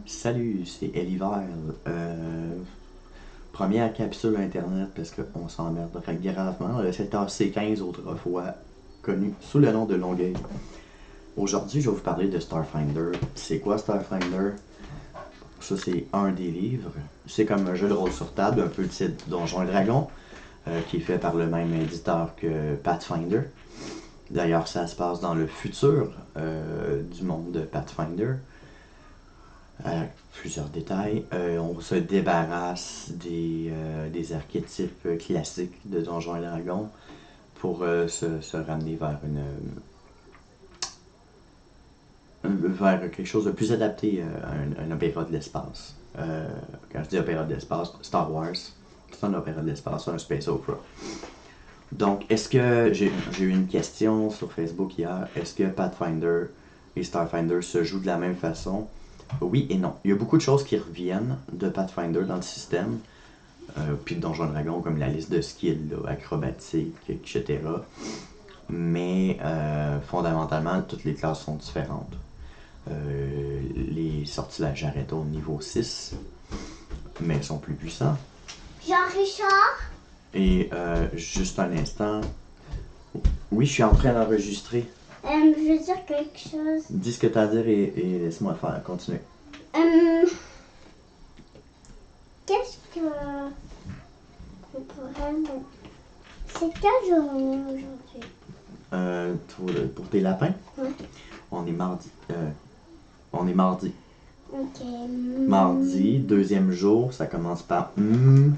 Salut, c'est Eliver. Première capsule internet parce qu'on s'emmerderait gravement. Le secteur C15 autrefois connu sous le nom de Longueuil. Aujourd'hui, je vais vous parler de Starfinder. C'est quoi Starfinder? Ça, c'est un des livres. C'est comme un jeu de rôle sur table, un peu de type Donjons et Dragons, qui est fait par le même éditeur que Pathfinder. D'ailleurs, ça se passe dans le futur du monde de Pathfinder. Plusieurs détails. On se débarrasse des archétypes classiques de Donjons et Dragons pour se ramener vers quelque chose de plus adapté à un opéra de l'espace. Quand je dis opéra de l'espace, Star Wars, c'est un opéra de l'espace, c'est un space opera. Donc, est-ce que j'ai eu une question sur Facebook hier, est-ce que Pathfinder et Starfinder se jouent de la même façon? Oui et non. Il y a beaucoup de choses qui reviennent de Pathfinder dans le système, puis de Donjons Dragons, comme la liste de skills, là, acrobatiques, etc. Mais fondamentalement, toutes les classes sont différentes. Les sortilèges arrêtent au niveau 6, mais ils sont plus puissants. Jean-Richard? Et juste un instant. Oui, je suis en train d'enregistrer. Je veux dire quelque chose. Dis ce que tu as à dire et laisse-moi le faire. Continue. Qu'est-ce que on pourrait... C'est quelle journée aujourd'hui? Pour tes lapins? Ouais. On est mardi. Mardi. Ok. Mardi, deuxième jour, ça commence par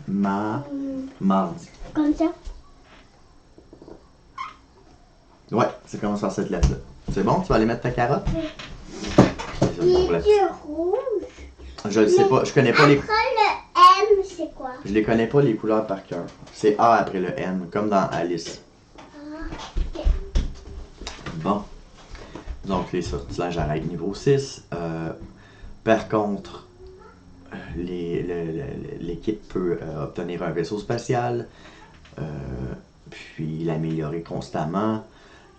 mardi. Comme ça? Ouais, ça commence par cette lettre-là. C'est bon? Tu vas aller mettre ta carotte? Il est rouge. Je le sais pas, je connais pas les... Après le M, c'est quoi? Je les connais pas les couleurs par cœur. C'est A après le N, comme dans Alice. Ok. Bon. Donc les sortilèges arrêtent niveau 6. Par contre, l'équipe peut obtenir un vaisseau spatial, puis l'améliorer constamment.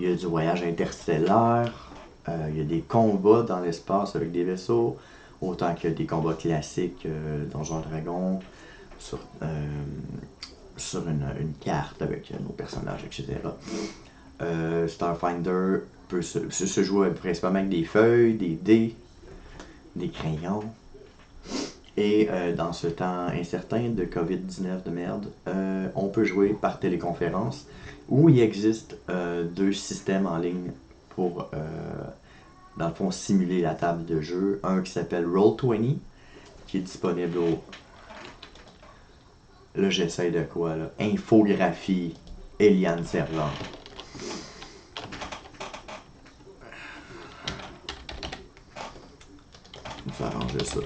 Il y a du voyage interstellaire, il y a des combats dans l'espace avec des vaisseaux, autant que des combats classiques Donjons et Dragons sur une carte avec nos personnages, etc. Starfinder peut se jouer principalement avec des feuilles, des dés, des crayons. Et dans ce temps incertain de COVID-19 de merde, on peut jouer par téléconférence où il existe deux systèmes en ligne pour, dans le fond, simuler la table de jeu. Un qui s'appelle Roll20, qui est disponible au... Là, j'essaie de quoi, là? Infographie Eliane Servant. Je vais arranger ça.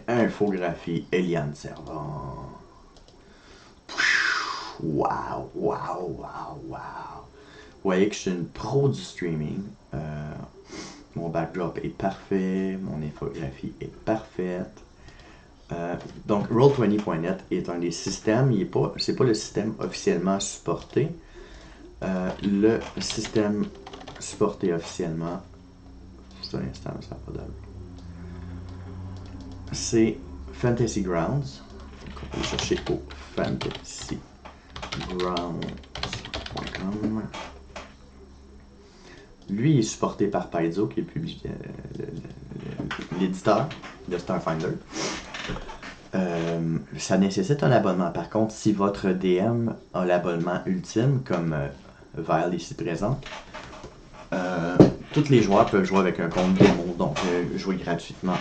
Infographie Eliane Servant. Wow, wow, wow, wow. Vous voyez que je suis une pro du streaming. Mon backdrop est parfait, mon infographie est parfaite. Donc Roll20.net est un des systèmes, c'est pas le système officiellement supporté. Le système supporté officiellement, c'est un instant, ça n'a pas d'allure. C'est Fantasy Grounds. Donc on peut le chercher au fantasygrounds.com. Lui, il est supporté par Paizo, qui est l'éditeur de Starfinder. Ça nécessite un abonnement. Par contre, si votre DM a l'abonnement ultime, comme Val ici présent, tous les joueurs peuvent jouer avec un compte démo, donc jouer gratuitement.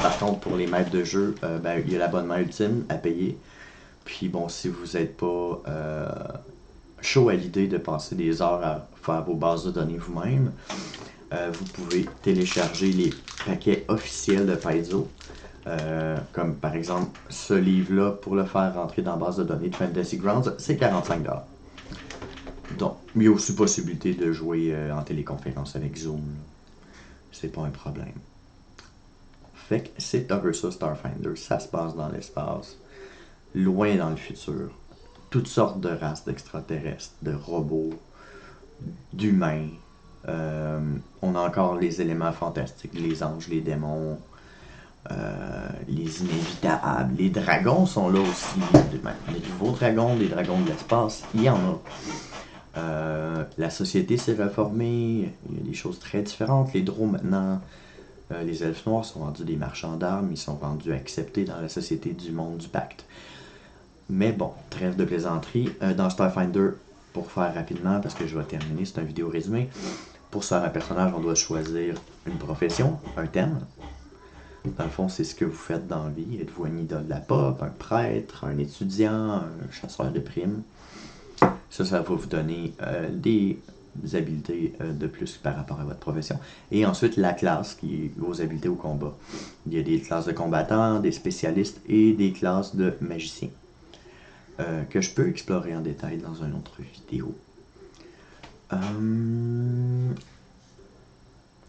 Par contre, pour les maîtres de jeu, il y a l'abonnement ultime à payer. Puis bon, si vous n'êtes pas chaud à l'idée de passer des heures à faire vos bases de données vous-même, vous pouvez télécharger les paquets officiels de Paizo. Comme par exemple ce livre-là, pour le faire rentrer dans la base de données de Fantasy Grounds, c'est 45$. Donc, il y a aussi possibilité de jouer en téléconférence avec Zoom. Là. C'est pas un problème. Fait que c'est un peu ça, Starfinder. Ça se passe dans l'espace, loin dans le futur. Toutes sortes de races d'extraterrestres, de robots, d'humains. On a encore les éléments fantastiques, les anges, les démons, les inévitables. Les dragons sont là aussi. Les nouveaux dragons, des dragons de l'espace, il y en a. La société s'est reformée, il y a des choses très différentes. Les drôles maintenant, les elfes noirs sont rendus des marchands d'armes, ils sont rendus acceptés dans la société du monde du pacte. Mais bon, trêve de plaisanterie. Dans Starfinder, pour faire rapidement, parce que je vais terminer, c'est un vidéo résumé. Pour se faire un personnage, on doit choisir une profession, un thème. Dans le fond, c'est ce que vous faites dans la vie. Êtes-vous un idole de la pop, un prêtre, un étudiant, un chasseur de primes? Ça va vous donner des habiletés de plus par rapport à votre profession. Et ensuite, la classe, qui est vos habiletés au combat. Il y a des classes de combattants, des spécialistes et des classes de magiciens. Que je peux explorer en détail dans une autre vidéo.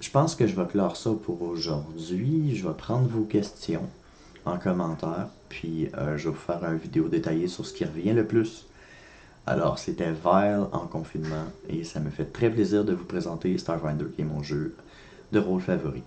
Je pense que je vais clore ça pour aujourd'hui. Je vais prendre vos questions en commentaire, puis je vais vous faire une vidéo détaillée sur ce qui revient le plus. Alors, c'était Vile en confinement, et ça me fait très plaisir de vous présenter Starfinder, qui est mon jeu de rôle favori.